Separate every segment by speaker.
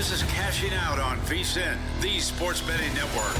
Speaker 1: This is Cashing Out on VSiN, the sports betting network.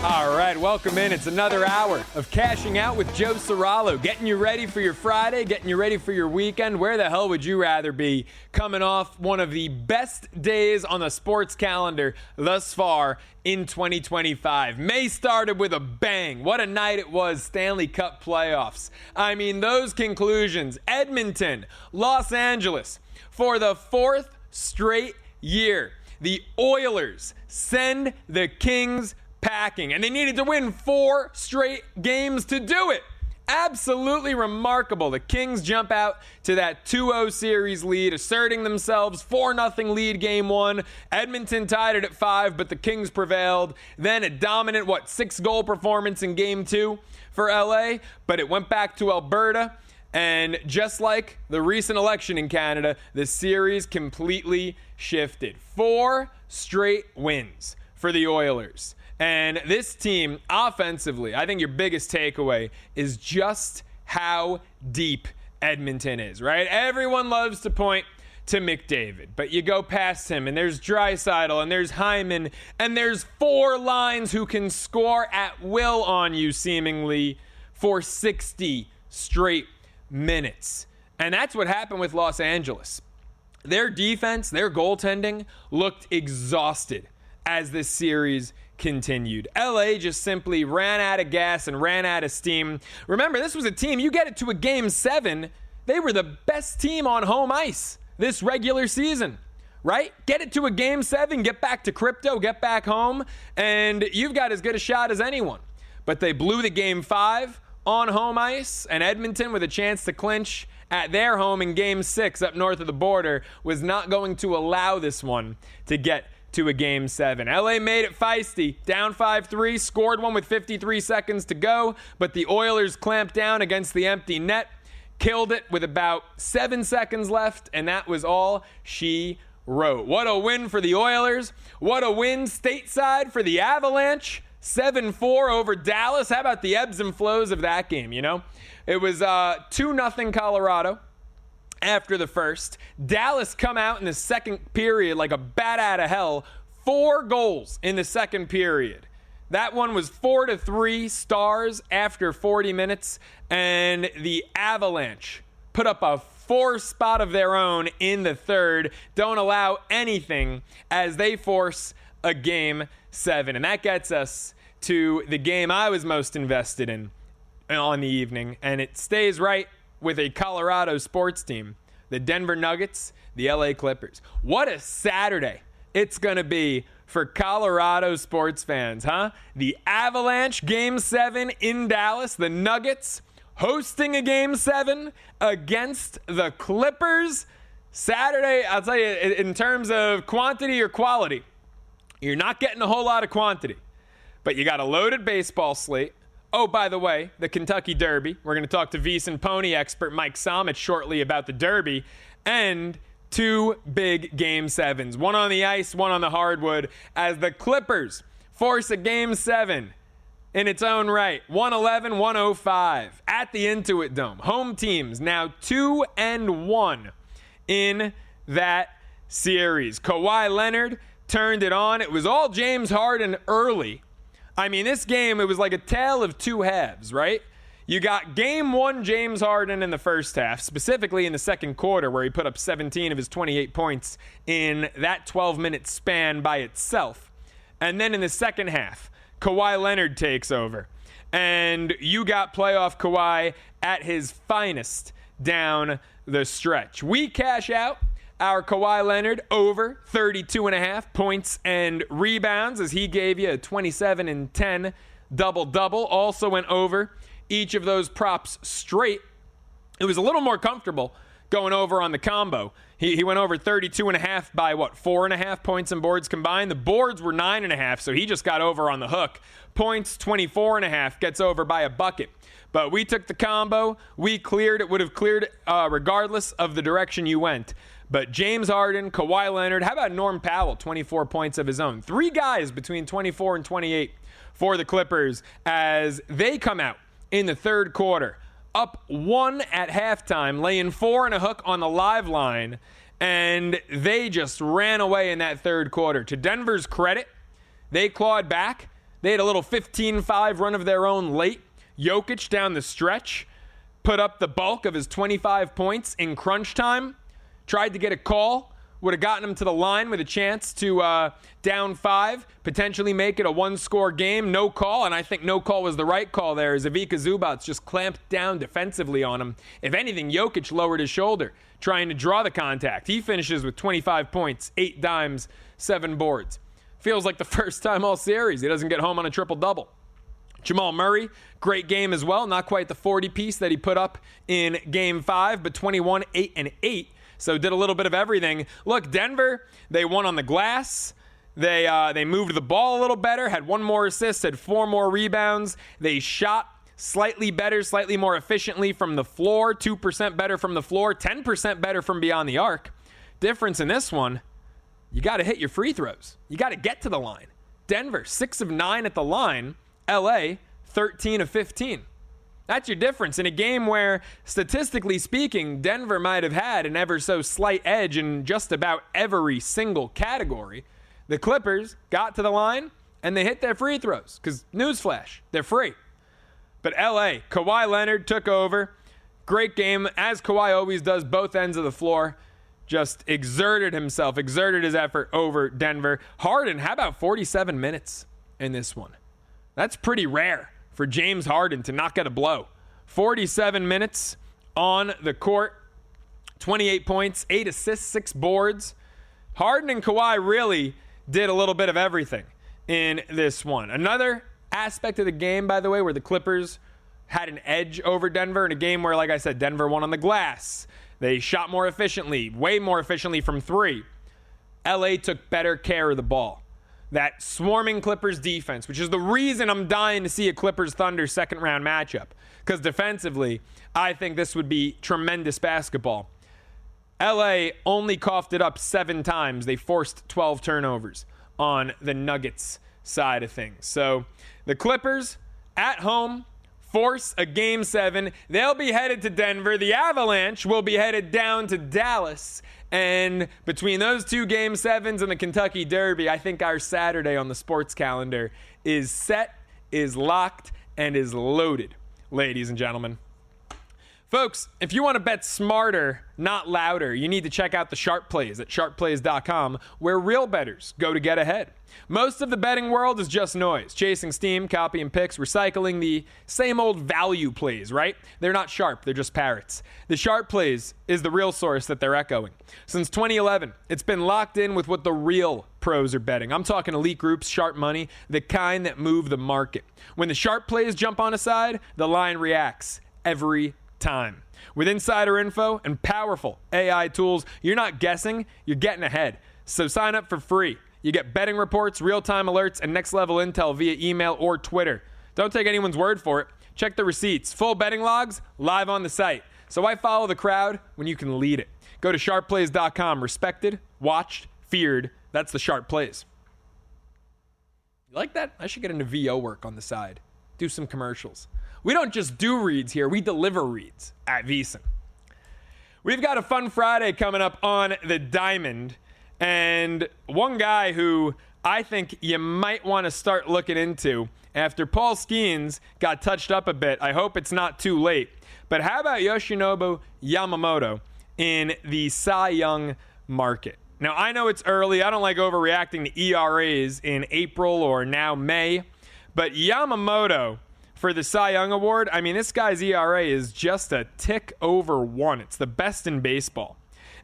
Speaker 2: All right, welcome in. It's another hour of Cashing Out with Joe Ceraulo, getting you ready for your Friday, getting you ready for your weekend. Where the hell would you rather be coming off one of the best days on the sports calendar thus far in 2025? May started with a bang. What a night it was, Stanley Cup playoffs. I mean, those conclusions. Edmonton, Los Angeles, for the fourth straight year, the Oilers send the Kings packing, and they needed to win 4 straight games to do it. Absolutely remarkable. The Kings jump out to that 2-0 series lead, asserting themselves. 4-0 lead game 1. Edmonton tied it at 5, but the Kings prevailed. Then a dominant, 6-goal performance in game 2 for LA, but it went back to Alberta. And just like the recent election in Canada, the series completely shifted. 4 straight wins for the Oilers. And this team, offensively, I think your biggest takeaway is just how deep Edmonton is, right? Everyone loves to point to McDavid, but you go past him, and there's Draisaitl, and there's Hyman, and there's 4 lines who can score at will on you, seemingly, for 60 straight minutes. And that's what happened with Los Angeles. Their defense, their goaltending, looked exhausted as this series continued. LA just simply ran out of gas and ran out of steam. Remember, this was a team, you get it to a game 7, they were the best team on home ice this regular season, right? Get it to a game 7, get back to crypto, get back home, and you've got as good a shot as anyone. But they blew the game 5 on home ice, and Edmonton, with a chance to clinch at their home in game 6 up north of the border, was not going to allow this one to get to a game 7. LA made it feisty, down 5-3, scored one with 53 seconds to go, but the Oilers clamped down against the empty net, killed it with about 7 seconds left, and that was all she wrote. What a win for the Oilers. What a win stateside for the Avalanche. 7-4 over Dallas. How about the ebbs and flows of that game, you know? It was 2-0 Colorado. After the first, Dallas come out in the second period like a bat out of hell. 4 goals in the second period. That one was 4-3 Stars after 40 minutes. And the Avalanche put up a 4 spot of their own in the third. Don't allow anything as they force a game 7. And that gets us to the game I was most invested in on the evening. And it stays right with a Colorado sports team, the Denver Nuggets, the LA Clippers. What a Saturday it's going to be for Colorado sports fans, huh? The Avalanche game 7 in Dallas, the Nuggets hosting a game 7 against the Clippers. Saturday, I'll tell you, in terms of quantity or quality, you're not getting a whole lot of quantity, but you got a loaded baseball slate. Oh, by the way, the Kentucky Derby. We're going to talk to VSiN Pony expert Mike Somich shortly about the Derby. And 2 big Game 7s. One on the ice, one on the hardwood. As the Clippers force a Game 7 in its own right. 111-105 at the Intuit Dome. Home teams now 2-1 in that series. Kawhi Leonard turned it on. It was all James Harden early. I mean, this game, it was like a tale of 2 halves, right? You got game 1 James Harden in the first half, specifically in the second quarter, where he put up 17 of his 28 points in that 12-minute span by itself. And then in the second half, Kawhi Leonard takes over. And you got playoff Kawhi at his finest down the stretch. We cash out our Kawhi Leonard over 32.5 points and rebounds, as he gave you a 27 and 10 double-double. Also went over each of those props straight. It was a little more comfortable going over on the combo. He went over 32.5 by 4.5 points and boards combined. The boards were 9.5, so he just got over on the hook. Points 24.5, gets over by a bucket. But we took the combo. We cleared. It would have cleared regardless of the direction you went. But James Harden, Kawhi Leonard, how about Norm Powell, 24 points of his own? 3 guys between 24 and 28 for the Clippers as they come out in the third quarter up 1 at halftime, laying 4 and a hook on the live line, and they just ran away in that third quarter. To Denver's credit, they clawed back. They had a little 15-5 run of their own late. Jokic down the stretch put up the bulk of his 25 points in crunch time. Tried to get a call. Would have gotten him to the line with a chance to down 5, potentially make it a one-score game. No call, and I think no call was the right call there as Ivica Zubac just clamped down defensively on him. If anything, Jokic lowered his shoulder, trying to draw the contact. He finishes with 25 points, 8 dimes, 7 boards. Feels like the first time all series he doesn't get home on a triple-double. Jamal Murray, great game as well. Not quite the 40-piece that he put up in Game 5, but 21, 8, and 8. So did a little bit of everything. Look, Denver, they won on the glass. They moved the ball a little better, had 1 more assist, had 4 more rebounds. They shot slightly better, slightly more efficiently from the floor, 2% better from the floor, 10% better from beyond the arc. Difference in this one, you got to hit your free throws. You got to get to the line. Denver, 6 of 9 at the line. LA, 13 of 15. That's your difference in a game where, statistically speaking, Denver might have had an ever so slight edge in just about every single category. The Clippers got to the line, and they hit their free throws, because, newsflash, they're free. But LA, Kawhi Leonard took over. Great game, as Kawhi always does, both ends of the floor. Just exerted his effort over Denver. Harden, how about 47 minutes in this one? That's pretty rare for James Harden to not get a blow. 47 minutes on the court, 28 points, 8 assists, 6 boards. Harden and Kawhi really did a little bit of everything in this one. Another aspect of the game, by the way, where the Clippers had an edge over Denver in a game where, like I said, Denver won on the glass. They shot more efficiently, way more efficiently from 3. LA took better care of the ball. That swarming Clippers defense, which is the reason I'm dying to see a Clippers-Thunder second-round matchup. Because defensively, I think this would be tremendous basketball. LA only coughed it up 7 times. They forced 12 turnovers on the Nuggets side of things. So the Clippers at home force a Game 7. They'll be headed to Denver. The Avalanche will be headed down to Dallas. And between those 2 Game 7s and the Kentucky Derby, I think our Saturday on the sports calendar is set, is locked, and is loaded, ladies and gentlemen. Folks, if you want to bet smarter, not louder, you need to check out the Sharp Plays at sharpplays.com, where real bettors go to get ahead. Most of the betting world is just noise, chasing steam, copying picks, recycling the same old value plays, right? They're not sharp, they're just parrots. The Sharp Plays is the real source that they're echoing. Since 2011, it's been locked in with what the real pros are betting. I'm talking elite groups, sharp money, the kind that move the market. When the Sharp Plays jump on a side, the line reacts every time. With insider info and powerful AI tools, you're not guessing, you're getting ahead. So sign up for free. You get betting reports, real-time alerts, and next-level intel via email or Twitter. Don't take anyone's word for it. Check the receipts. Full betting logs live on the site. So why follow the crowd when you can lead it? Go to sharpplays.com. Respected, watched, feared. That's the Sharp Plays. You like that? I should get into VO work on the side. Do some commercials. We don't just do reads here. We deliver reads at VSiN. We've got a fun Friday coming up on the Diamond. And one guy who I think you might want to start looking into after Paul Skeens got touched up a bit. I hope it's not too late. But how about Yoshinobu Yamamoto in the Cy Young market? Now, I know it's early. I don't like overreacting to ERAs in April or now May. But Yamamoto for the Cy Young Award, I mean, this guy's ERA is just a tick over 1. It's the best in baseball.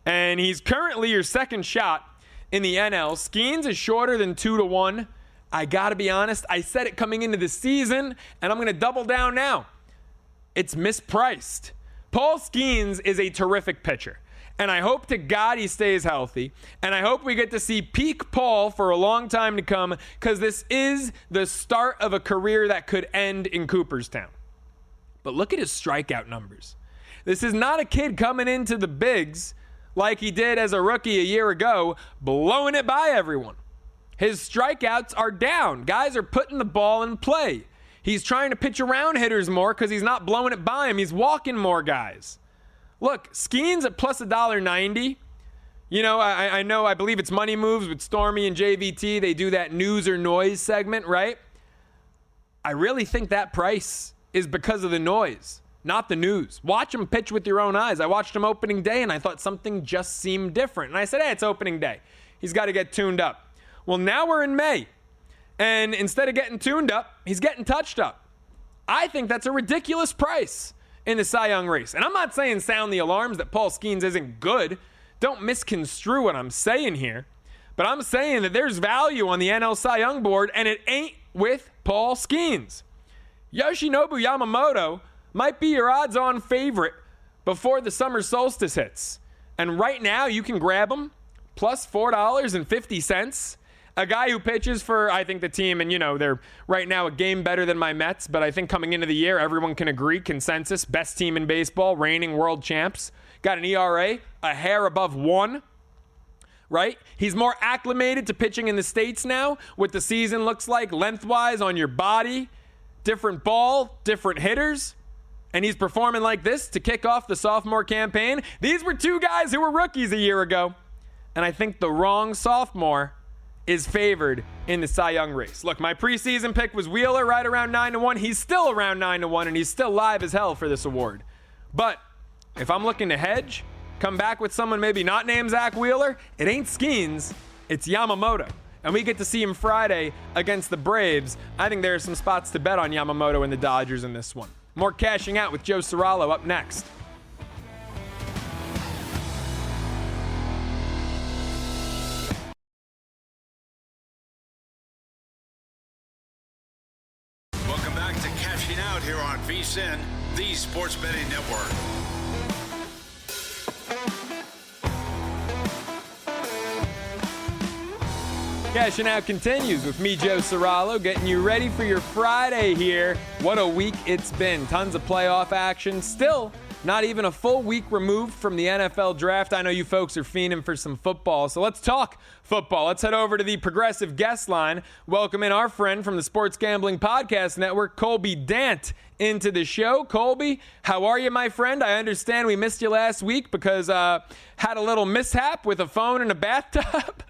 Speaker 2: And he's currently your second shot in the NL. Skeens is shorter than 2-1. I got to be honest. I said it coming into the season, and I'm going to double down now. It's mispriced. Paul Skeens is a terrific pitcher. And I hope to God he stays healthy. And I hope we get to see peak Paul for a long time to come, because this is the start of a career that could end in Cooperstown. But look at his strikeout numbers. This is not a kid coming into the bigs like he did as a rookie a year ago, blowing it by everyone. His strikeouts are down. Guys are putting the ball in play. He's trying to pitch around hitters more because he's not blowing it by him. He's walking more guys. Look, Skeens at plus $1.90. You know, I believe it's Money Moves with Stormy and JVT. They do that news or noise segment, right? I really think that price is because of the noise, not the news. Watch him pitch with your own eyes. I watched him opening day, and I thought something just seemed different. And I said, hey, it's opening day. He's got to get tuned up. Well, now we're in May, and instead of getting tuned up, he's getting touched up. I think that's a ridiculous price in the Cy Young race. And I'm not saying sound the alarms that Paul Skeens isn't good. Don't misconstrue what I'm saying here. But I'm saying that there's value on the NL Cy Young board, and it ain't with Paul Skeens. Yoshinobu Yamamoto might be your odds-on favorite before the summer solstice hits. And right now, you can grab him plus $4.50. A guy who pitches for, I think, the team, and, you know, they're right now a game better than my Mets, but I think coming into the year, everyone can agree, consensus, best team in baseball, reigning world champs. Got an ERA a hair above 1, right? He's more acclimated to pitching in the States now, what the season looks like lengthwise on your body, different ball, different hitters, and he's performing like this to kick off the sophomore campaign. These were two guys who were rookies a year ago, and I think the wrong sophomore is favored in the Cy Young race. Look, my preseason pick was Wheeler, right around 9-1. He's still around 9-1, and he's still live as hell for this award. But if I'm looking to hedge, come back with someone maybe not named Zach Wheeler, it ain't Skeens, it's Yamamoto. And we get to see him Friday against the Braves. I think there are some spots to bet on Yamamoto and the Dodgers in this one. More Cashing Out with Joe Ceraulo up next.
Speaker 1: Welcome back to Cashing Out here on VSiN, the Sports Betting Network.
Speaker 2: Cashing Out continues with me, Joe Ceraulo, getting you ready for your Friday here. What a week it's been. Tons of playoff action. Still not even a full week removed from the NFL draft. I know you folks are fiending for some football, so let's talk football. Let's head over to the Progressive Guest Line. Welcome in our friend from the Sports Gambling Podcast Network, Colby Dant, into the show. Colby, how are you, my friend? I understand we missed you last week because had a little mishap with a phone in a bathtub.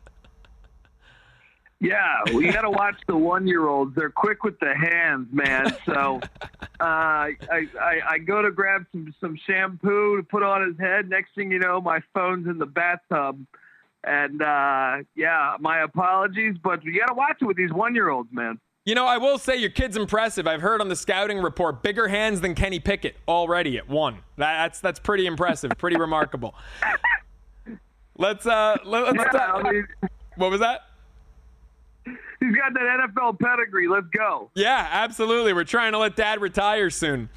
Speaker 3: Yeah, we got to watch the 1-year-olds. They're quick with the hands, man. So I go to grab some shampoo to put on his head. Next thing you know, my phone's in the bathtub. And, yeah, my apologies, but you got to watch it with these 1-year-olds, man.
Speaker 2: You know, I will say your kid's impressive. I've heard on the scouting report, bigger hands than Kenny Pickett already at 1. That's pretty impressive, pretty remarkable. Let's talk. What was that?
Speaker 3: He's got that NFL pedigree. Let's go.
Speaker 2: Yeah, absolutely. We're trying to let Dad retire soon.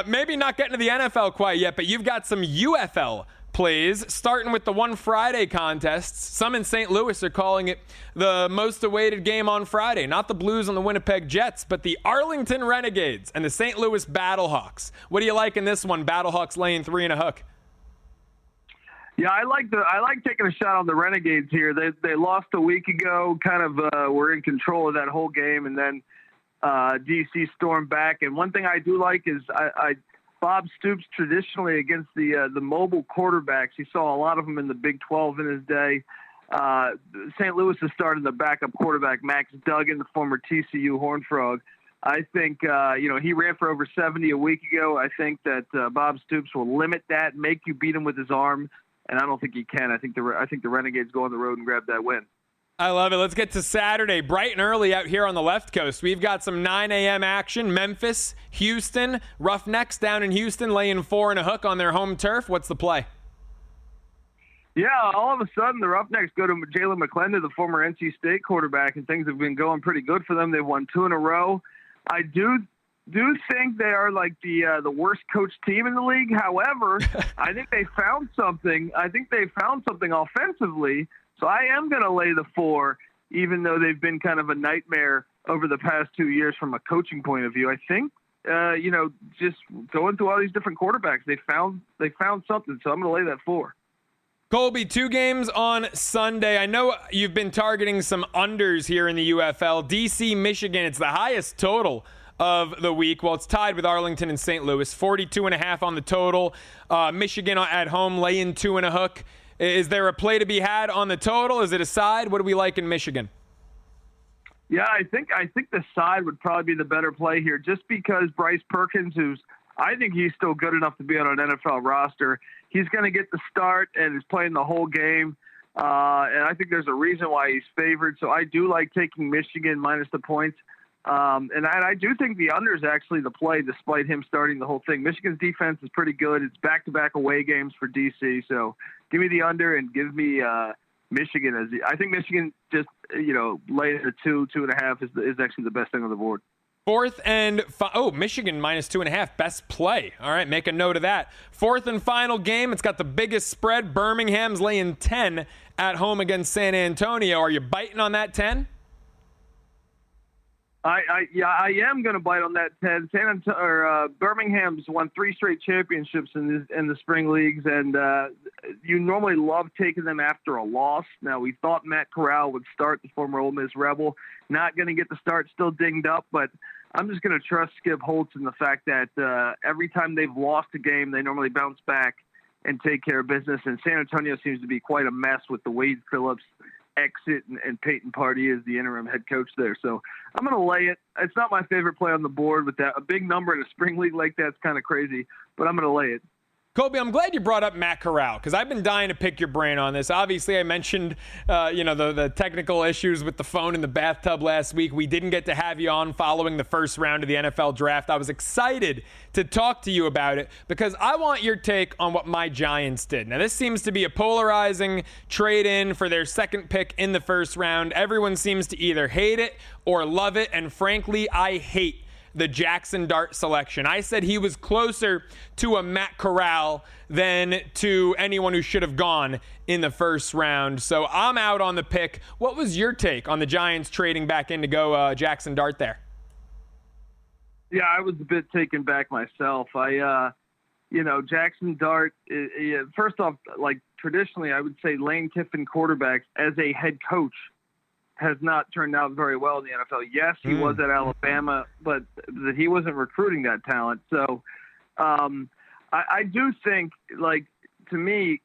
Speaker 2: Maybe not getting to the NFL quite yet, but you've got some UFL plays, starting with the one Friday contests. Some in St. Louis are calling it the most awaited game on Friday. Not the Blues and the Winnipeg Jets, but the Arlington Renegades and the St. Louis Battlehawks. What do you like in this one? Battlehawks laying 3 and a hook.
Speaker 3: Yeah, I like taking a shot on the Renegades here. They lost a week ago, kind of were in control of that whole game, and then DC stormed back. And one thing I do like is Bob Stoops traditionally against the mobile quarterbacks. He saw a lot of them in the Big 12 in his day. St. Louis has started the backup quarterback, Max Duggan, the former TCU Horned Frog. I think, he ran for over 70 a week ago. I think that Bob Stoops will limit that, make you beat him with his arm. And I don't think he can. I think the Renegades go on the road and grab that win.
Speaker 2: I love it. Let's get to Saturday, bright and early out here on the left coast. We've got some 9 a.m. action. Memphis, Houston, Roughnecks down in Houston laying 4 and a hook on their home turf. What's the play?
Speaker 3: Yeah, all of a sudden the Roughnecks go to Jalen McClendon, the former NC State quarterback, and things have been going pretty good for them. They've won 2 in a row. I do think they are like the worst coached team in the league. However, I think they found something. Offensively. So I am going to lay the 4, even though they've been kind of a nightmare over the past 2 years from a coaching point of view. I think, just going through all these different quarterbacks, they found something. So I'm going to lay that 4.
Speaker 2: Colby, 2 games on Sunday. I know you've been targeting some unders here in the UFL. DC, Michigan, it's the highest total of the week. Well, it's tied with Arlington and St. Louis. 42.5 on the total. Michigan at home, laying 2.5. Is there a play to be had on the total? Is it a side? What do we like in Michigan?
Speaker 3: Yeah, I think the side would probably be the better play here, just because Bryce Perkins, I think he's still good enough to be on an NFL roster. He's going to get the start and is playing the whole game. And I think there's a reason why he's favored. So I do like taking Michigan minus the points. And I do think the under is actually the play, despite him starting the whole thing. Michigan's defense is pretty good. It's back-to-back away games for DC. So give me the under and give me Michigan. I think Michigan just, laying the 2.5 is actually the best thing on the board.
Speaker 2: Fourth and Michigan minus 2.5. Best play. All right, make a note of that. Fourth and final game. It's got the biggest spread. Birmingham's laying 10 at home against San Antonio. Are you biting on that 10? I am going to bite on that 10. Birmingham's won 3 straight championships in the spring leagues, and you normally love taking them after a loss. Now, we thought Matt Corral would start, the former Ole Miss Rebel. Not going to get the start, still dinged up, but I'm just going to trust Skip Holtz in the fact that every time they've lost a game, they normally bounce back and take care of business, and San Antonio seems to be quite a mess with the Wade Phillips exit and Peyton Pardee is the interim head coach there. So I'm going to lay it. It's not my favorite play on the board, but a big number in a spring league like that's kind of crazy, but I'm going to lay it. Colby, I'm glad you brought up Matt Corral because I've been dying to pick your brain on this. Obviously, I mentioned, the technical issues with the phone in the bathtub last week. We didn't get to have you on following the first round of the NFL draft. I was excited to talk to you about it because I want your take on what my Giants did. Now, this seems to be a polarizing trade-in for their second pick in the first round. Everyone seems to either hate it or love it, and frankly, I hate the Jackson Dart selection. I said he was closer to a Matt Corral than to anyone who should have gone in the first round. So I'm out on the pick. What was your take on the Giants trading back in to go Jackson Dart there?
Speaker 3: Yeah, I was a bit taken back myself. Jackson Dart, first off, like traditionally, I would say Lane Kiffin quarterbacks as a head coach has not turned out very well in the NFL. Yes, he was at Alabama, but he wasn't recruiting that talent. So I do think, to me,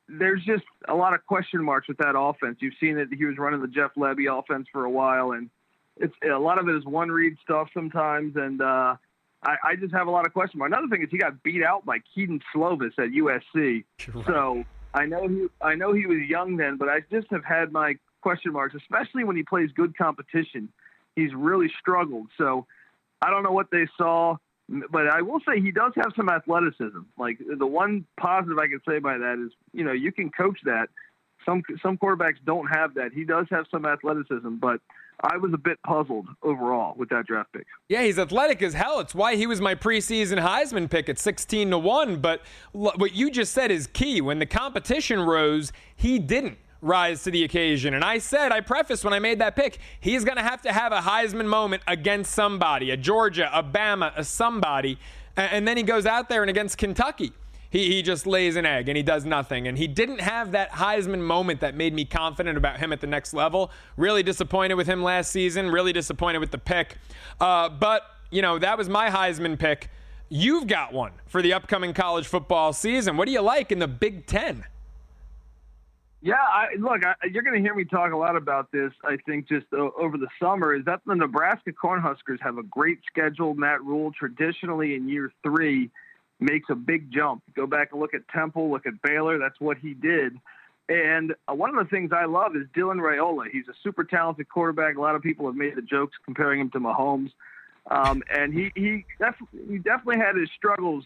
Speaker 3: there's just a lot of question marks with that offense. You've seen it. He was running the Jeff Lebby offense for a while, and a lot of it is one-read stuff sometimes, and I just have a lot of question marks. Another thing is he got beat out by Keaton Slovis at USC. Right. So I know he was young then, but I just have had my question marks, especially when he plays good competition. He's really struggled. So I don't know what they saw, but I will say he does have some athleticism. Like, the one positive I can say by that is, you can coach that. Some quarterbacks don't have that. He does have some athleticism, but I was a bit puzzled overall with that draft pick.
Speaker 2: Yeah, he's athletic as hell. It's why he was my preseason Heisman pick at 16-1. But what you just said is key. When the competition rose, he didn't rise to the occasion. And I prefaced when I made that pick, he's going to have a Heisman moment against somebody, a Georgia, a Bama, a somebody. And then he goes out there and against Kentucky, he just lays an egg and he does nothing. And he didn't have that Heisman moment that made me confident about him at the next level. Really disappointed with him last season, really disappointed with the pick. But that was my Heisman pick. You've got one for the upcoming college football season. What do you like in the Big Ten?
Speaker 3: Yeah, you're going to hear me talk a lot about this, I think, just over the summer, is that the Nebraska Cornhuskers have a great schedule. Matt Rule, traditionally in year 3, makes a big jump. Go back and look at Temple, look at Baylor. That's what he did. And one of the things I love is Dylan Raiola. He's a super talented quarterback. A lot of people have made the jokes comparing him to Mahomes. And he definitely had his struggles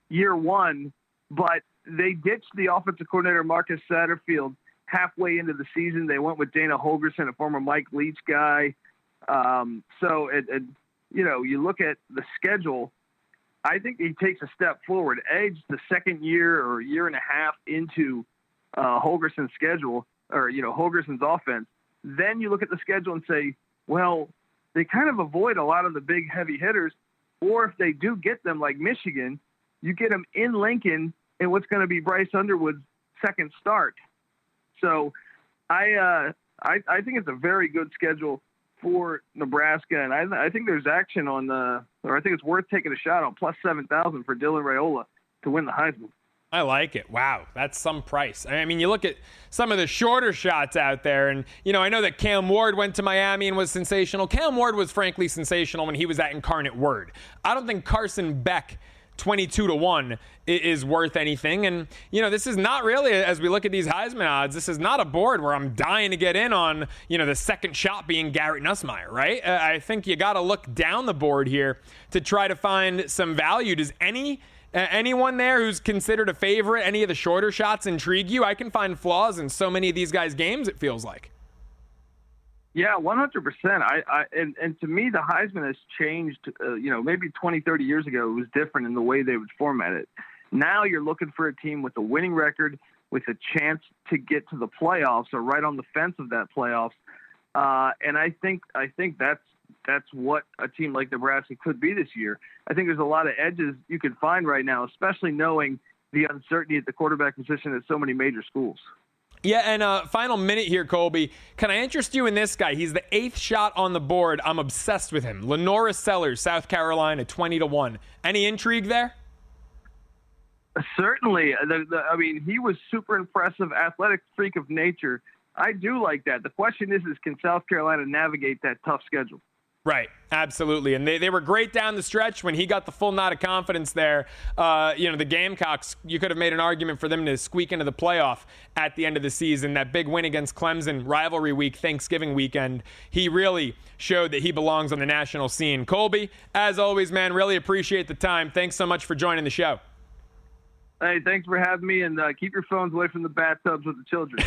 Speaker 3: year 1, but they ditched the offensive coordinator, Marcus Satterfield, halfway into the season. They went with Dana Holgerson, a former Mike Leach guy. You look at the schedule, I think he takes a step forward. Edge the second year or year and a half into Holgerson's schedule, or, Holgerson's offense. Then you look at the schedule and say, well, they kind of avoid a lot of the big heavy hitters, or if they do get them, like Michigan, you get them in Lincoln in what's going to be Bryce Underwood's second start. So I think it's a very good schedule for Nebraska, and I think there's action on I think it's worth taking a shot on plus 7,000 for Dylan Raiola to win the Heisman.
Speaker 2: I like it. Wow, that's some price. I mean, you look at some of the shorter shots out there, and, I know that Cam Ward went to Miami and was sensational. Cam Ward was frankly sensational when he was at Incarnate Word. I don't think Carson Beck 22-1 is worth anything. And, this is not really, as we look at these Heisman odds, this is not a board where I'm dying to get in on, the second shot being Garrett Nussmeier, right? I think you got to look down the board here to try to find some value. Does anyone there who's considered a favorite, any of the shorter shots intrigue you? I can find flaws in so many of these guys' games, it feels like.
Speaker 3: Yeah, 100%. And to me, the Heisman has changed. Maybe 20, 30 years ago, it was different in the way they would format it. Now you're looking for a team with a winning record, with a chance to get to the playoffs or right on the fence of that playoffs. And I think that's what a team like Nebraska could be this year. I think there's a lot of edges you can find right now, especially knowing the uncertainty at the quarterback position at so many major schools.
Speaker 2: Yeah, and final minute here, Colby. Can I interest you in this guy? He's the 8th shot on the board. I'm obsessed with him. Lenora Sellers, South Carolina, 20-1. Any intrigue there?
Speaker 3: Certainly. He was super impressive, athletic freak of nature. I do like that. The question is can South Carolina navigate that tough schedule?
Speaker 2: Right, absolutely. And they were great down the stretch when he got the full nod of confidence there. The Gamecocks, you could have made an argument for them to squeak into the playoff at the end of the season. That big win against Clemson, rivalry week, Thanksgiving weekend, he really showed that he belongs on the national scene. Colby, as always, man, really appreciate the time. Thanks so much for joining the show.
Speaker 3: Hey, thanks for having me, and keep your phones away from the bathtubs with the children.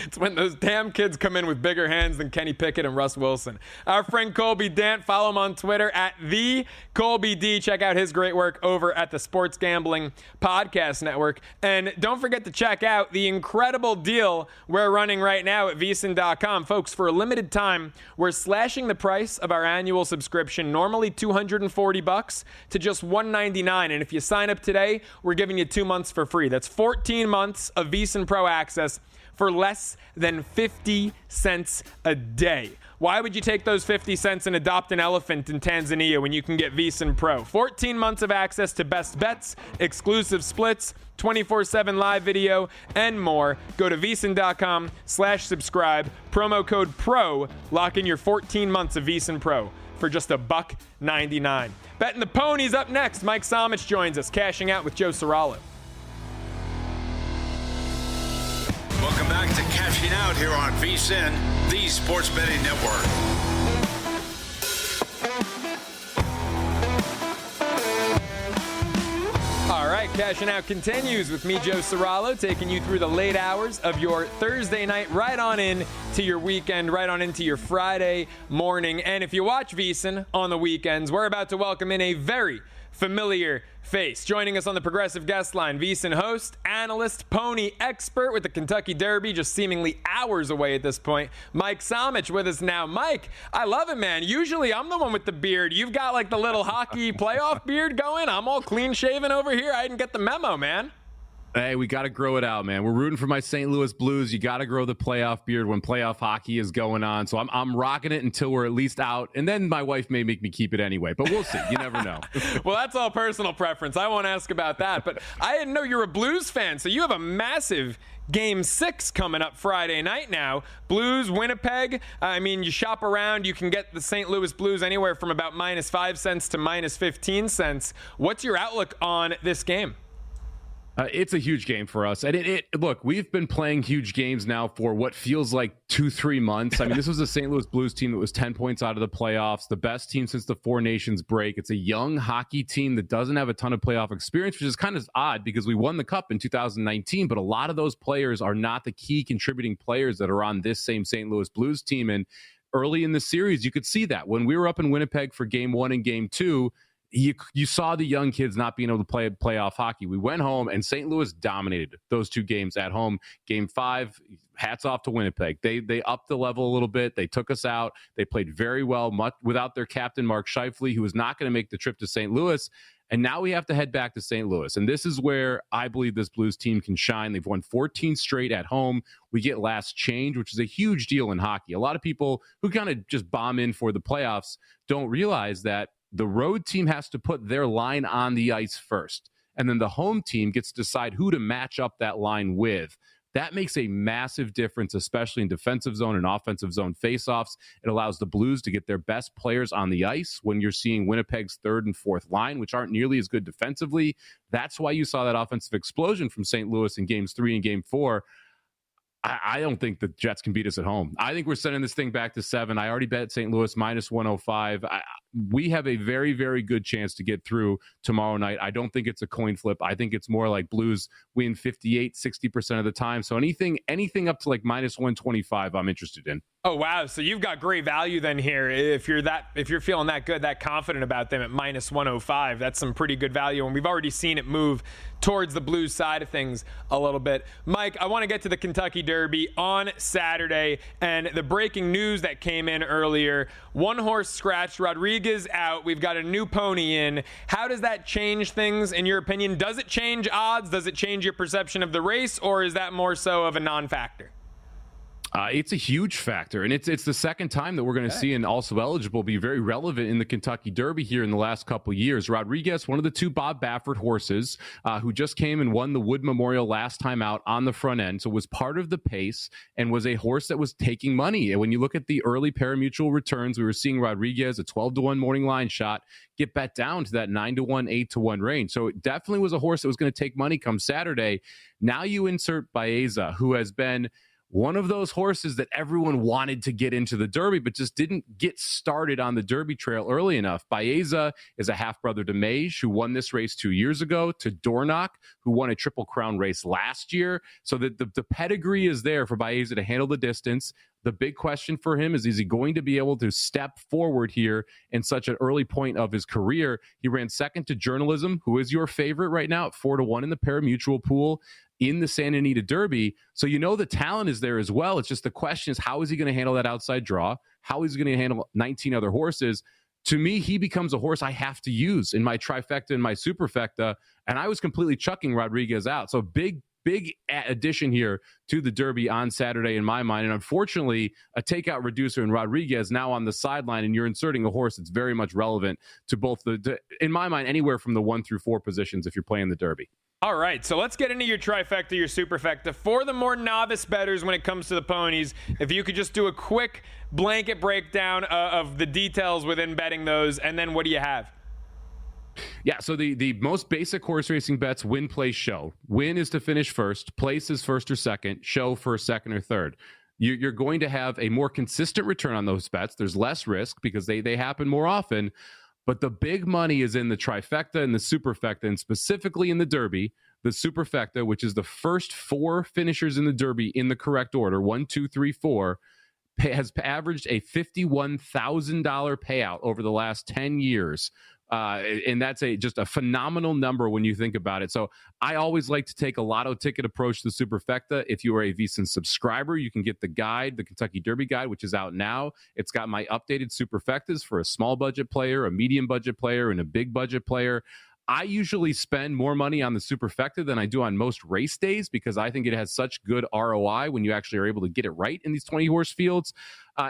Speaker 2: It's when those damn kids come in with bigger hands than Kenny Pickett and Russ Wilson. Our friend Colby Dant, follow him on Twitter at @TheColbyD. Check out his great work over at the Sports Gambling Podcast Network. And don't forget to check out the incredible deal we're running right now at VSiN.com. Folks, for a limited time, we're slashing the price of our annual subscription, normally $240 to just $199. And if you sign up today, we're giving you 2 months for free. That's 14 months of VSiN Pro access for less than 50 cents a day. Why would you take those 50 cents and adopt an elephant in Tanzania when you can get VSiN Pro? 14 months of access to best bets, exclusive splits, 24/7 live video, and more. Go to VSiN.com/subscribe. Promo code PRO. Lock in your 14 months of VSiN Pro for just $1.99. Betting the ponies up next. Mike Somich joins us, cashing out with Joe Ceraulo.
Speaker 1: Welcome back to Cashing Out here on VSiN, the Sports Betting Network.
Speaker 2: All right, Cashing Out continues with me, Joe Ceraulo, taking you through the late hours of your Thursday night, right on in to your weekend, right on into your Friday morning. And if you watch VSiN on the weekends, we're about to welcome in a very familiar face. Joining us on the Progressive Guest Line, VSiN host, analyst, pony expert with the Kentucky Derby, just seemingly hours away at this point, Mike Somich with us now. Mike, I love it, man. Usually I'm the one with the beard. You've got like the little hockey playoff beard going. I'm all clean shaven over here. I didn't get the memo, man.
Speaker 4: Hey, we got to grow it out, man. We're rooting for my St. Louis Blues. You got to grow the playoff beard when playoff hockey is going on. So I'm rocking it until we're at least out. And then my wife may make me keep it anyway. But we'll see. You never know.
Speaker 2: Well, that's all personal preference. I won't ask about that. But I didn't know you're a Blues fan. So you have a massive Game 6 coming up Friday night now. Blues, Winnipeg. I mean, you shop around. You can get the St. Louis Blues anywhere from about -5 cents to -15 cents. What's your outlook on this game?
Speaker 4: It's a huge game for us. And look, we've been playing huge games now for what feels like 2-3 months. I mean, this was a St. Louis Blues team that was 10 points out of the playoffs, the best team since the Four Nations break. It's a young hockey team that doesn't have a ton of playoff experience, which is kind of odd because we won the Cup in 2019, but a lot of those players are not the key contributing players that are on this same St. Louis Blues team. And early in the series, you could see that. When we were up in Winnipeg for Game 1 and Game 2, you saw the young kids not being able to play playoff hockey. We went home, and St. Louis dominated those two games at home. Game 5, hats off to Winnipeg. They upped the level a little bit. They took us out. They played very well, much without their captain, Mark Scheifele, who was not going to make the trip to St. Louis. And now we have to head back to St. Louis. And this is where I believe this Blues team can shine. They've won 14 straight at home. We get last change, which is a huge deal in hockey. A lot of people who kind of just bomb in for the playoffs don't realize that the road team has to put their line on the ice first. And then the home team gets to decide who to match up that line with. That makes a massive difference, especially in defensive zone and offensive zone faceoffs. It allows the Blues to get their best players on the ice when you're seeing Winnipeg's third and fourth line, which aren't nearly as good defensively. That's why you saw that offensive explosion from St. Louis in games 3 and game 4. I don't think the Jets can beat us at home. I think we're sending this thing back to 7. I already bet St. Louis minus 105. We have a very, very good chance to get through tomorrow night. I don't think it's a coin flip. I think it's more like Blues win 58, 60% of the time. So anything up to like minus 125, I'm interested in.
Speaker 2: Oh, wow. So you've got great value then here. If you're feeling that good, that confident about them at minus 105, that's some pretty good value. And we've already seen it move towards the Blues side of things a little bit. Mike, I want to get to the Kentucky Derby on Saturday and the breaking news that came in earlier. One horse scratched, Rodriguez out. We've got a new pony in. How does that change things in your opinion? Does it change odds? Does it change your perception of the race, or is that more so of a non-factor?
Speaker 4: It's a huge factor, and it's the second time that we're going to see an also eligible be very relevant in the Kentucky Derby here in the last couple of years. Rodriguez, one of the 2 Bob Baffert horses, who just came and won the Wood Memorial last time out on the front end, so was part of the pace and was a horse that was taking money. And when you look at the early parimutuel returns, we were seeing Rodriguez, a 12-1 morning line shot, get bet down to that 9-1, 8-1 range. So it definitely was a horse that was going to take money come Saturday. Now you insert Baeza, who has been one of those horses that everyone wanted to get into the Derby, but just didn't get started on the Derby trail early enough. Baeza is a half-brother to Mage, who won this race 2 years ago, to Dornoch, who won a Triple Crown race last year. So that the pedigree is there for Baeza to handle the distance. The big question for him is he going to be able to step forward here in such an early point of his career? He ran second to Journalism, who is your favorite right now at 4-1 in the parimutuel pool in the Santa Anita Derby. So the talent is there as well. It's just the question is, how is he going to handle that outside draw? How is he going to handle 19 other horses? To me, he becomes a horse I have to use in my trifecta and my superfecta, and I was completely chucking Rodriguez out. So big addition here to the Derby on Saturday in my mind. And unfortunately, a takeout reducer in Rodriguez now on the sideline, and you're inserting a horse that's very much relevant to both in my mind, anywhere from the 1 through 4 positions if you're playing the Derby.
Speaker 2: All right, so let's get into your trifecta, your superfecta. For the more novice bettors when it comes to the ponies, if you could just do a quick blanket breakdown of the details within betting those, and then what do you have?
Speaker 4: Yeah, so the most basic horse racing bets: win, place, show. Win is to finish first, place is first or second, show first, second, or third. You're going to have a more consistent return on those bets. There's less risk because they happen more often. But the big money is in the trifecta and the superfecta, and specifically in the Derby, the superfecta, which is the first 4 finishers in the Derby in the correct order, 1, 2, 3, 4, has averaged a $51,000 payout over the last 10 years. And that's just a phenomenal number when you think about it. So I always like to take a lotto ticket approach to the superfecta. If you are a VSiN subscriber, you can get the guide, the Kentucky Derby guide, which is out now. It's got my updated superfectas for a small budget player, a medium budget player, and a big budget player. I usually spend more money on the superfecta than I do on most race days because I think it has such good ROI when you actually are able to get it right in these 20 horse fields.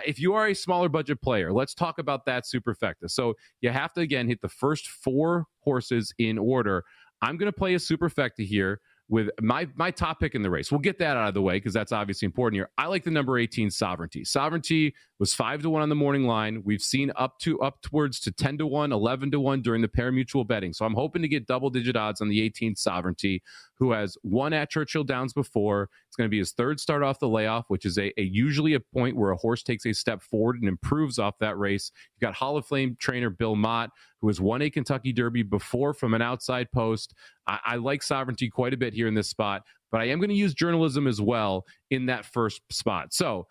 Speaker 4: If you are a smaller budget player, let's talk about that superfecta. So you have to, again, hit the first 4 horses in order. I'm going to play a superfecta here with my top pick in the race. We'll get that out of the way because that's obviously important here. I like the number 18, Sovereignty. Sovereignty was 5-1 on the morning line. We've seen upwards to 10-1, 11-1 during the parimutuel betting. So I'm hoping to get double-digit odds on the 18 Sovereignty, who has won at Churchill Downs before. It's going to be his 3rd start off the layoff, which is usually a point where a horse takes a step forward and improves off that race. You've got Hall of Fame trainer Bill Mott, who has won a Kentucky Derby before from an outside post. I like Sovereignty quite a bit here in this spot, but I am going to use Journalism as well in that first spot. So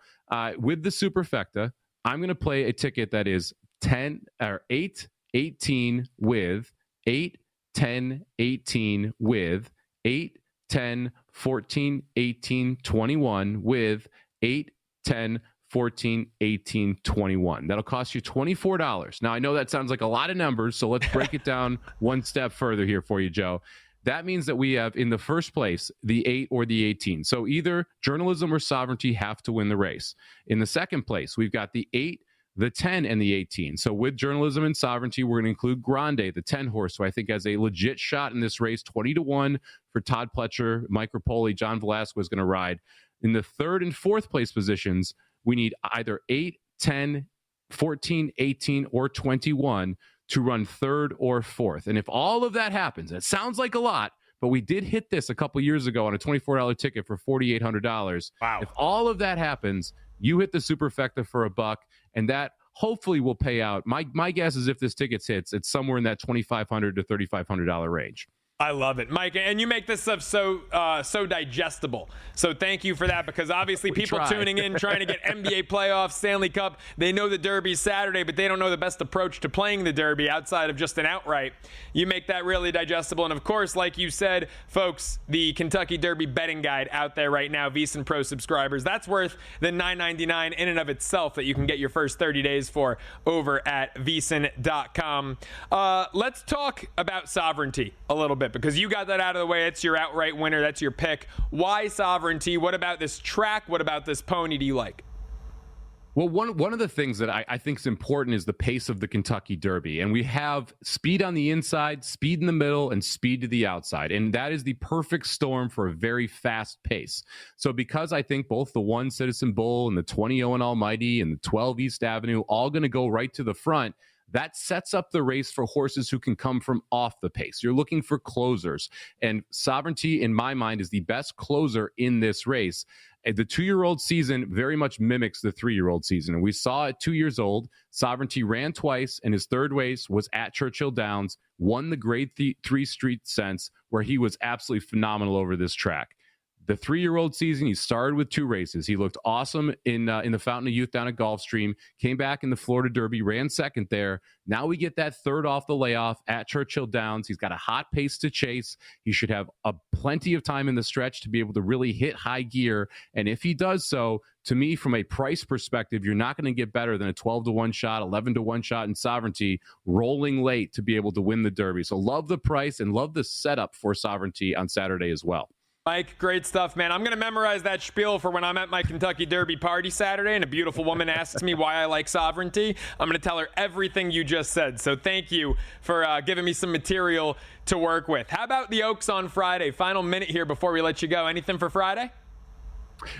Speaker 4: with the superfecta, I'm going to play a ticket that is 8, 18 with 8, 10, 18 with 8, 10, 14, 18, 21 with 8, 10, 14, 18, 21. That'll cost you $24. Now, I know that sounds like a lot of numbers, so let's break it down one step further here for you, Joe. That means that we have, in the first place, the 8 or the 18. So either journalism or sovereignty have to win the race. In the second place, we've got the 8, the 10, and the 18. So with journalism and sovereignty, we're going to include Grande, the 10 horse, who I think has a legit shot in this race, 20-1 for Todd Pletcher, Mike Rapoli, John Velasquez is going to ride. In the third and fourth place positions, we need either 8, 10, 14, 18, or 21 to run third or fourth. And if all of that happens, it sounds like a lot, but we did hit this a couple years ago on a $24 ticket for $4,800. Wow. If all of that happens, you hit the superfecta for $1, and that hopefully will pay out. My guess is if this ticket hits, it's somewhere in that $2,500 to $3,500 range.
Speaker 2: I love it, Mike, and you make this stuff so digestible. So thank you for that, because obviously people tuning in trying to get NBA playoffs, Stanley Cup, they know the Derby's Saturday, but they don't know the best approach to playing the Derby outside of just an outright. You make that really digestible, and of course, like you said, folks, the Kentucky Derby betting guide out there right now, VSiN Pro subscribers, that's worth the $9.99 in and of itself that you can get your first 30 days for over at VSiN.com. Let's talk about sovereignty a little bit, because you got that out of the way. It's your outright winner. That's your pick. Why sovereignty? What about this track? What about this pony do you like?
Speaker 4: Well, one of the things that I think is important is the pace of the Kentucky Derby. And we have speed on the inside, speed in the middle, and speed to the outside. And that is the perfect storm for a very fast pace. So because I think both the 1 Citizen Bull and the 20 Owen Almighty and the 12 East Avenue all going to go right to the front, that sets up the race for horses who can come from off the pace. You're looking for closers. And Sovereignty, in my mind, is the best closer in this race. The 2-year-old season very much mimics the 3-year-old season. And we saw at 2 years old, Sovereignty ran twice, and his third race was at Churchill Downs, won the Grade 3 Street Sense, where he was absolutely phenomenal over this track. The 3-year-old season, he started with 2 races. He looked awesome in the Fountain of Youth down at Gulfstream, came back in the Florida Derby, ran second there. Now we get that third off the layoff at Churchill Downs. He's got a hot pace to chase. He should have plenty of time in the stretch to be able to really hit high gear. And if he does so, to me, from a price perspective, you're not going to get better than a 12-1 shot, 11-1 shot in Sovereignty, rolling late to be able to win the Derby. So love the price and love the setup for Sovereignty on Saturday as well.
Speaker 2: Mike, great stuff, man. I'm going to memorize that spiel for when I'm at my Kentucky Derby party Saturday and a beautiful woman asks me why I like Sovereignty. I'm going to tell her everything you just said. So thank you for giving me some material to work with. How about the Oaks on Friday? Final minute here before we let you go. Anything for Friday?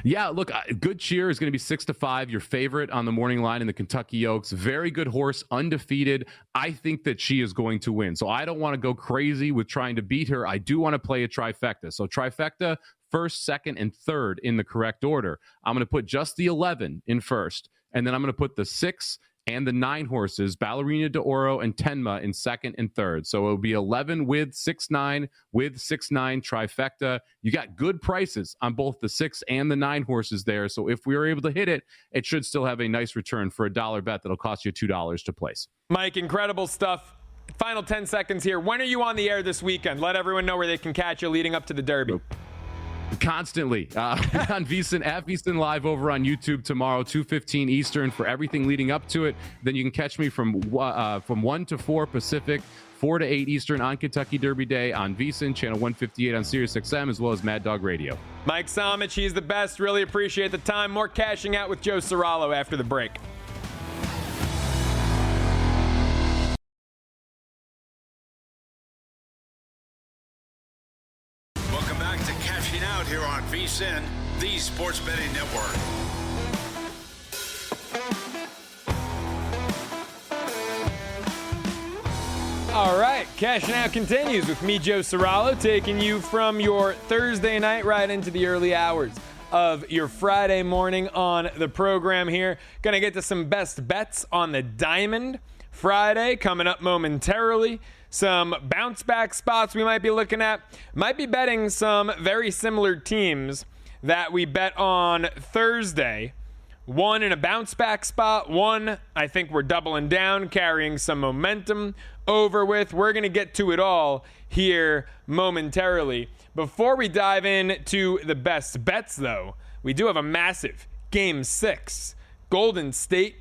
Speaker 4: Yeah, look, Good Cheer is going to be 6-5, your favorite on the morning line in the Kentucky Oaks. Very good horse, undefeated. I think that she is going to win. So I don't want to go crazy with trying to beat her. I do want to play a trifecta. So trifecta, first, second, and third in the correct order. I'm going to put just the 11 in first, and then I'm going to put the 6 and the 9 horses, Ballerina d'Oro and Tenma, in second and third. So it'll be 11 with 6-9 with 6-9 trifecta. You got good prices on both the 6 and the 9 horses there. So if we are able to hit it, it should still have a nice return for a $1 bet that'll cost you $2 to place.
Speaker 2: Mike, incredible stuff. Final 10 seconds here. When are you on the air this weekend? Let everyone know where they can catch you leading up to the Derby.
Speaker 4: Constantly on VSiN, at VSiN Live over on YouTube tomorrow, 2:15 Eastern for everything leading up to it. Then you can catch me from 1 to 4 Pacific, 4 to 8 Eastern on Kentucky Derby Day on VSiN, channel 158 on Sirius XM, as well as Mad Dog Radio.
Speaker 2: Mike Somich, he's the best. Really appreciate the time. More Cashing Out with Joe Ceraulo after the break.
Speaker 1: Out here on VSiN, the Sports Betting Network.
Speaker 2: All right, Cashing Out continues with me, Joe Ceraulo, taking you from your Thursday night right into the early hours of your Friday morning on the program here. Gonna get to some best bets on the Diamond Friday coming up momentarily. Some bounce back spots we might be looking at. Might be betting some very similar teams that we bet on Thursday. One in a bounce back spot. One, I think we're doubling down, carrying some momentum over with. We're going to get to it all here momentarily. Before we dive into the best bets, though, we do have a massive Game 6 Golden State,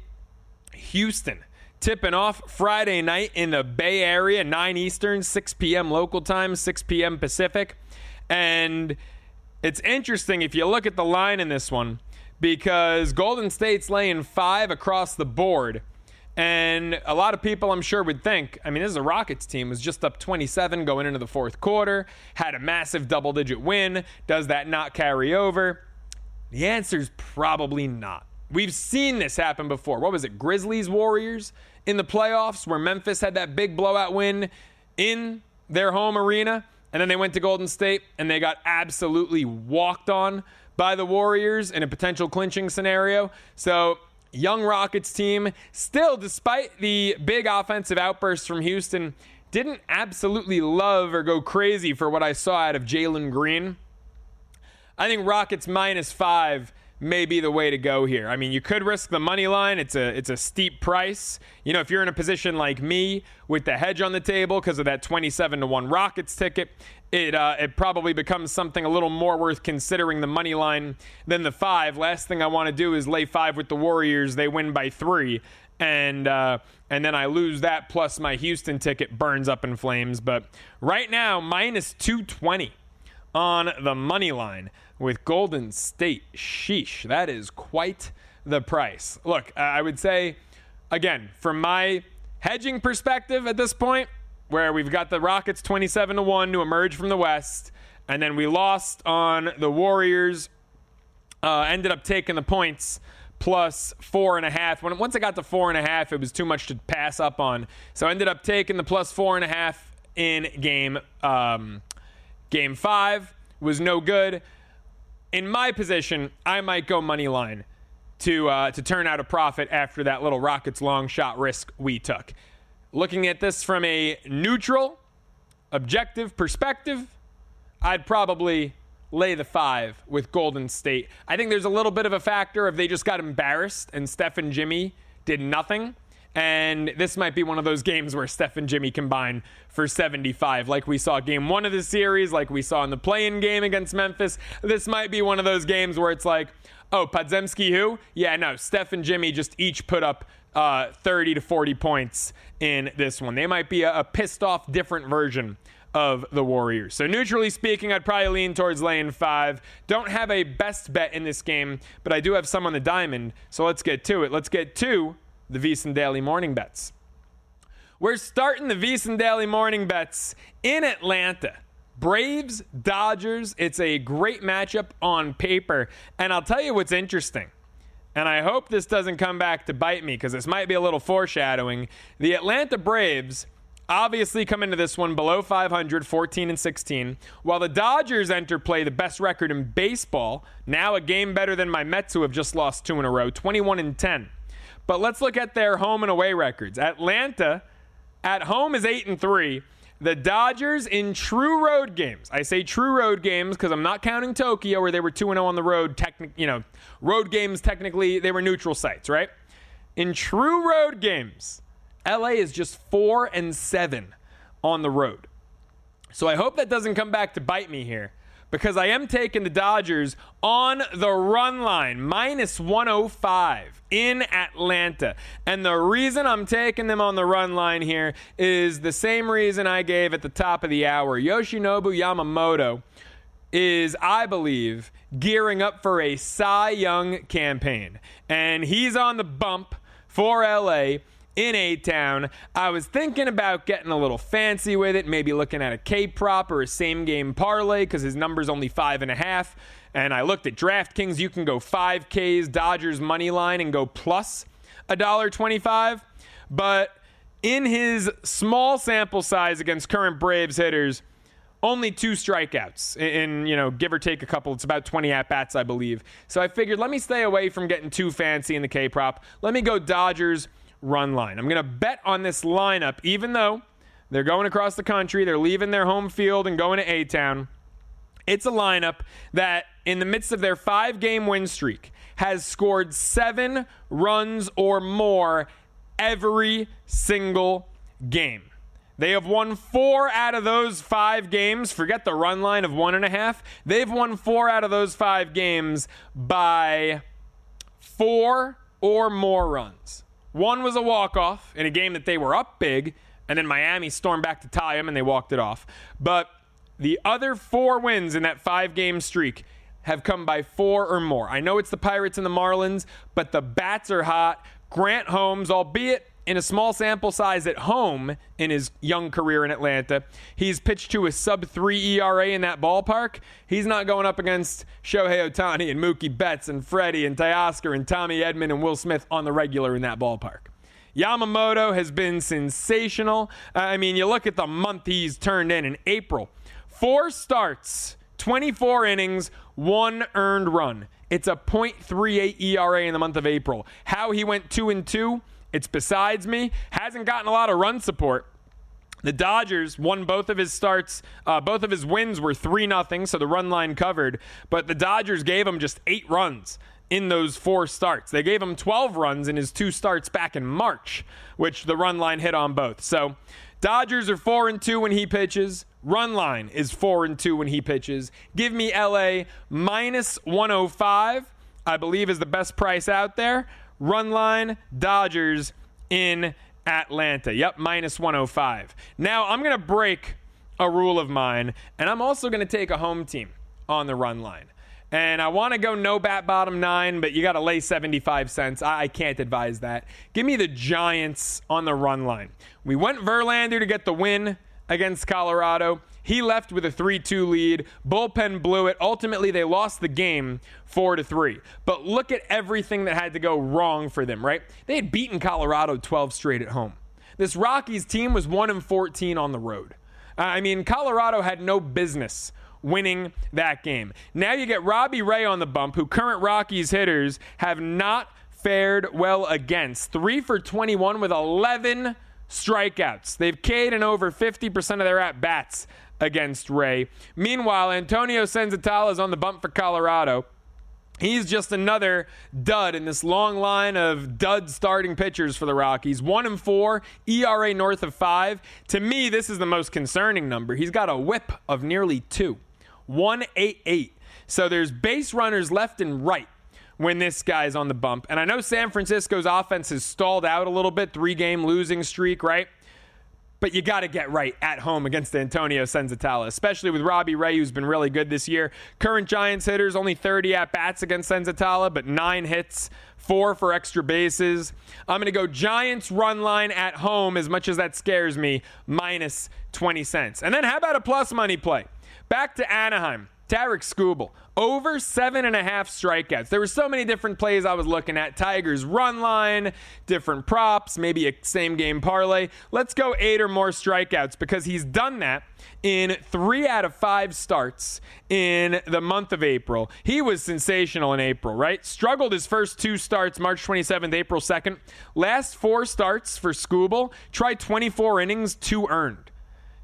Speaker 2: Houston. Tipping off Friday night in the Bay Area, 9 Eastern, 6 p.m. local time, 6 p.m. Pacific. And it's interesting if you look at the line in this one, because Golden State's laying 5 across the board. And a lot of people, I'm sure, would think, I mean, this is a Rockets team, was just up 27 going into the fourth quarter, had a massive double-digit win. Does that not carry over? The answer is probably not. We've seen this happen before. What was it, Grizzlies, Warriors in the playoffs, where Memphis had that big blowout win in their home arena, and then they went to Golden State, and they got absolutely walked on by the Warriors in a potential clinching scenario. So, young Rockets team, still, despite the big offensive outbursts from Houston, didn't absolutely love or go crazy for what I saw out of Jalen Green. I think Rockets -5 may be the way to go here. I mean, you could risk the money line. It's a steep price. You know, if you're in a position like me with the hedge on the table because of that 27-1 Rockets ticket, it probably becomes something a little more worth considering the money line than the 5. Last thing I want to do is lay 5 with the Warriors. They win by 3, and then I lose that, plus my Houston ticket burns up in flames. But right now, -220 on the money line with Golden State. Sheesh, that is quite the price. Look, I would say, again, from my hedging perspective at this point, where we've got the Rockets 27-1 to emerge from the West, and then we lost on the Warriors, ended up taking the points plus 4.5. Once I got to 4.5, it was too much to pass up on. So I ended up taking the plus 4.5 in game 5. Was no good. In my position, I might go money line to turn out a profit after that little Rockets long shot risk we took. Looking at this from a neutral, objective perspective, I'd probably lay the 5 with Golden State. I think there's a little bit of a factor if they just got embarrassed and Steph and Jimmy did nothing. And this might be one of those games where Steph and Jimmy combine for 75, like we saw game 1 of the series, like we saw in the play-in game against Memphis. This might be one of those games where it's like, oh, Podziemski who? Yeah, no, Steph and Jimmy just each put up 30 to 40 points in this one. They might be a pissed-off different version of the Warriors. So neutrally speaking, I'd probably lean towards laying 5. Don't have a best bet in this game, but I do have some on the diamond, so let's get to it. Let's get to the VSiN Daily Morning Bets. We're starting the VSiN Daily Morning Bets in Atlanta. Braves, Dodgers. It's a great matchup on paper. And I'll tell you what's interesting. And I hope this doesn't come back to bite me because this might be a little foreshadowing. The Atlanta Braves obviously come into this one below 500, 14-16, while the Dodgers enter play the best record in baseball, now a game better than my Mets, who have just lost 2 in a row, 21-10. But let's look at their home and away records. Atlanta at home is 8-3. The Dodgers in true road games. I say true road games because I'm not counting Tokyo where they were 2-0 on the road. Road games, technically, they were neutral sites, right? In true road games, LA is just 4-7 on the road. So I hope that doesn't come back to bite me here, because I am taking the Dodgers on the run line, -105 in Atlanta. And the reason I'm taking them on the run line here is the same reason I gave at the top of the hour. Yoshinobu Yamamoto is, I believe, gearing up for a Cy Young campaign. And he's on the bump for LA in A-Town. I was thinking about getting a little fancy with it, maybe looking at a K-prop or a same-game parlay because his number's only 5.5. And I looked at DraftKings. You can go 5Ks, Dodgers money line, and go plus $1.25. But in his small sample size against current Braves hitters, only 2 strikeouts in, give or take a couple. It's about 20 at-bats, I believe. So I figured, let me stay away from getting too fancy in the K-prop. Let me go Dodgers run line. I'm going to bet on this lineup, even though they're going across the country, they're leaving their home field and going to A-Town. It's a lineup that, in the midst of their 5-game win streak, has scored 7 runs or more every single game. They have won 4 out of those 5 games. Forget the run line of 1.5. They've won 4 out of those 5 games by 4 or more runs. One was a walk-off in a game that they were up big, and then Miami stormed back to tie them, and they walked it off. But the other 4 wins in that 5-game streak have come by 4 or more. I know it's the Pirates and the Marlins, but the bats are hot. Grant Holmes, albeit in a small sample size at home in his young career in Atlanta, he's pitched to a sub-3 ERA in that ballpark. He's not going up against Shohei Ohtani and Mookie Betts and Freddie and Teoscar and Tommy Edman and Will Smith on the regular in that ballpark. Yamamoto has been sensational. I mean, you look at the month he's turned in April. 4 starts, 24 innings, 1 earned run. It's a .38 ERA in the month of April. How he went 2-2, it's besides me. Hasn't gotten a lot of run support. The Dodgers won both of his starts. Both of his wins were 3-0, so the run line covered. But the Dodgers gave him just 8 runs in those 4 starts. They gave him 12 runs in his 2 starts back in March, which the run line hit on both. So Dodgers are 4-2 when he pitches. Run line is 4-2 when he pitches. Give me LA -105, I believe is the best price out there. Run line, Dodgers in Atlanta. Yep, -105. Now, I'm going to break a rule of mine, and I'm also going to take a home team on the run line. And I want to go no bat bottom 9, but you got to lay 75 cents. I can't advise that. Give me the Giants on the run line. We went Verlander to get the win against Colorado. He left with a 3-2 lead. Bullpen blew it. Ultimately, they lost the game 4-3. But look at everything that had to go wrong for them, right? They had beaten Colorado 12 straight at home. This Rockies team was 1-14 on the road. I mean, Colorado had no business winning that game. Now you get Robbie Ray on the bump, who current Rockies hitters have not fared well against. 3 for 21 with 11 strikeouts. They've K'd in over 50% of their at-bats against Ray. Meanwhile, Antonio Senzatala is on the bump for Colorado. He's just another dud in this long line of dud starting pitchers for the Rockies. 1-4, ERA north of 5. To me, this is the most concerning number. He's got a whip of nearly 2. 1.88. So there's base runners left and right when this guy's on the bump. And I know San Francisco's offense has stalled out a little bit, 3-game losing streak, right? But you got to get right at home against Antonio Senzatala, especially with Robbie Ray, who's been really good this year. Current Giants hitters, only 30 at-bats against Senzatala, but 9 hits, 4 for extra bases. I'm going to go Giants run line at home, as much as that scares me, -20 cents. And then how about a plus money play? Back to Anaheim. Tarek Skubal, over 7.5 strikeouts. There were so many different plays I was looking at. Tigers run line, different props, maybe a same game parlay. Let's go 8 or more strikeouts, because he's done that in 3 out of 5 starts in the month of April. He was sensational in April, right? Struggled his first 2 starts, March 27th, April 2nd. Last 4 starts for Skubal, tried 24 innings, 2 earned.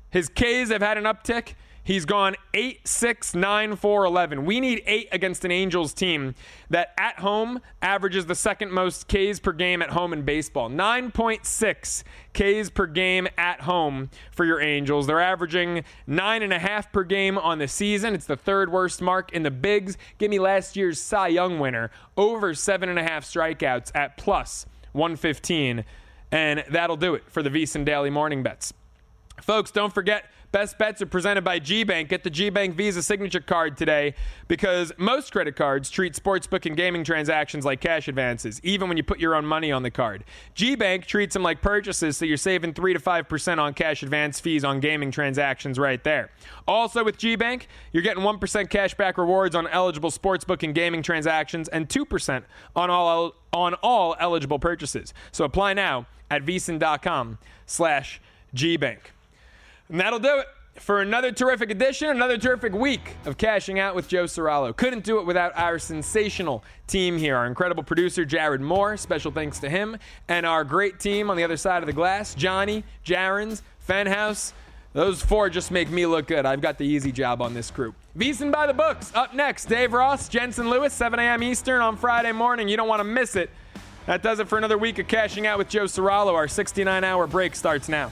Speaker 2: His Ks have had an uptick. He's gone 8, 6, 9, 4, 11. We need 8 against an Angels team that at home averages the second most Ks per game at home in baseball. 9.6 Ks per game at home for your Angels. They're averaging 9.5 per game on the season. It's the 3rd worst mark in the bigs. Give me last year's Cy Young winner, over 7.5 strikeouts at +115. And that'll do it for the VSiN Daily Morning Bets. Folks, don't forget, Best Bets are presented by G-Bank. Get the G-Bank Visa Signature Card today, because most credit cards treat sportsbook and gaming transactions like cash advances, even when you put your own money on the card. G-Bank treats them like purchases, so you're saving 3 to 5% on cash advance fees on gaming transactions right there. Also with G-Bank, you're getting 1% cash back rewards on eligible sportsbook and gaming transactions, and 2% on all eligible purchases. So apply now at vsin.com/Gbank. And that'll do it for another terrific edition, another terrific week of Cashing Out with Joe Ceraulo. Couldn't do it without our sensational team here. Our incredible producer, Jared Moore, special thanks to him, and our great team on the other side of the glass, Johnny, Jarens, Fenhouse. Those 4 just make me look good. I've got the easy job on this group. VSiN by the books. Up next, Dave Ross, Jensen Lewis, 7 a.m. Eastern on Friday morning. You don't want to miss it. That does it for another week of Cashing Out with Joe Ceraulo. Our 69-hour break starts now.